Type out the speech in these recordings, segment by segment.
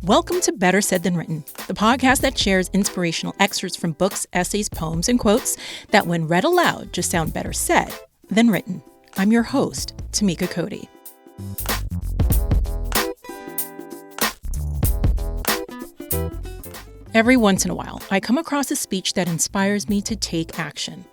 Welcome to Better Said Than Written, the podcast that shares inspirational excerpts from books, essays, poems, and quotes that when read aloud just sound better said than written. I'm your host, Tamika Cody. Every once in a while, I come across a speech that inspires me to take action.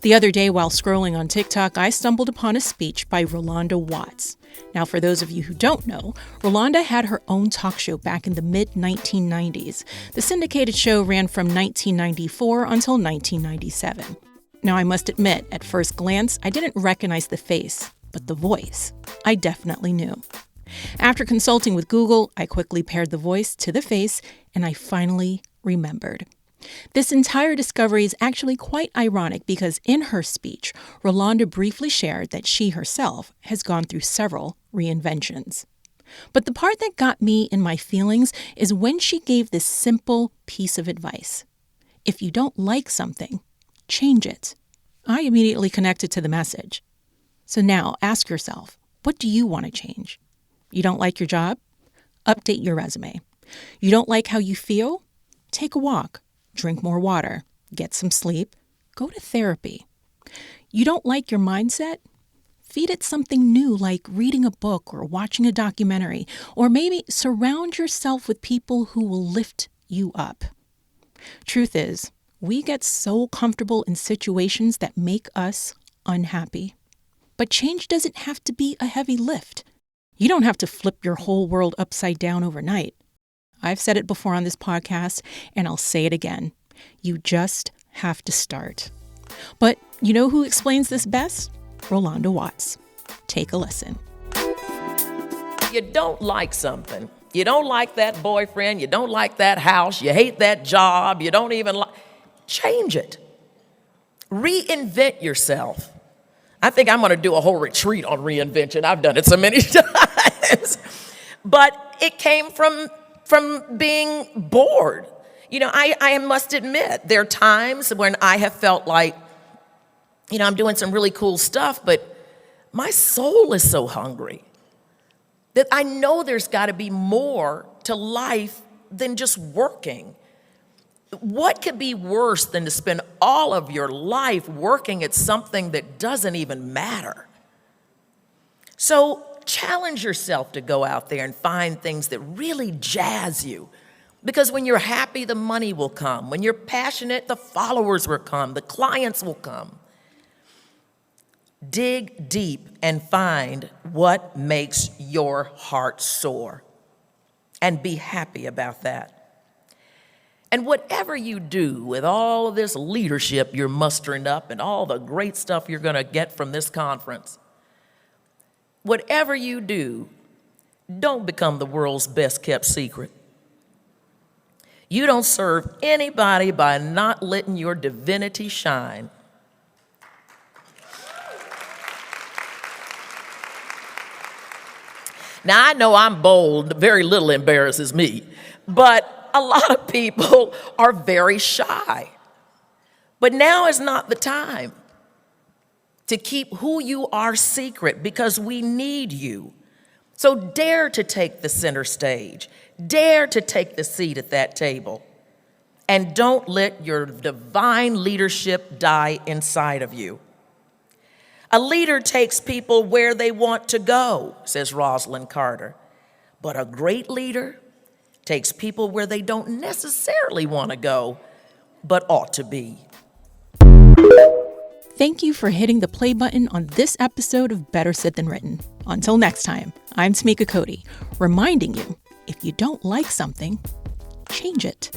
The other day, while scrolling on TikTok, I stumbled upon a speech by Rolonda Watts. Now, for those of you who don't know, Rolonda had her own talk show back in the mid-1990s. The syndicated show ran from 1994 until 1997. Now, I must admit, at first glance, I didn't recognize the face, but the voice, I definitely knew. After consulting with Google, I quickly paired the voice to the face, and I finally remembered. This entire discovery is actually quite ironic because in her speech, Rolonda briefly shared that she herself has gone through several reinventions. But the part that got me in my feelings is when she gave this simple piece of advice. If you don't like something, change it. I immediately connected to the message. So now ask yourself, what do you want to change? You don't like your job? Update your resume. You don't like how you feel? Take a walk. Drink more water, get some sleep, go to therapy. You don't like your mindset? Feed it something new like reading a book or watching a documentary, or maybe surround yourself with people who will lift you up. Truth is, we get so comfortable in situations that make us unhappy. But change doesn't have to be a heavy lift. You don't have to flip your whole world upside down overnight. I've said it before on this podcast, and I'll say it again. You just have to start. But you know who explains this best? Rolonda Watts. Take a listen. You don't like something. You don't like that boyfriend. You don't like that house. You hate that job. You don't even like... Change it. Reinvent yourself. I think I'm going to do a whole retreat on reinvention. I've done it so many times. But it came from being bored. You know, I must admit, there are times when I have felt like, you know, I'm doing some really cool stuff, but my soul is so hungry that I know there's got to be more to life than just working. What could be worse than to spend all of your life working at something that doesn't even matter? So challenge yourself to go out there and find things that really jazz you. Because when you're happy, the money will come. When you're passionate, the followers will come. The clients will come. Dig deep and find what makes your heart soar. And be happy about that. And whatever you do with all of this leadership you're mustering up and all the great stuff you're going to get from this conference, whatever you do, don't become the world's best kept secret. You don't serve anybody by not letting your divinity shine. Now, I know I'm bold, very little embarrasses me, but a lot of people are very shy. But now is not the time to keep who you are secret because we need you. So dare to take the center stage. Dare to take the seat at that table. And don't let your divine leadership die inside of you. A leader takes people where they want to go, says Rosalind Carter. But a great leader takes people where they don't necessarily want to go, but ought to be. Thank you for hitting the play button on this episode of Better Said Than Written. Until next time, I'm Tamika Cody, reminding you, if you don't like something, change it.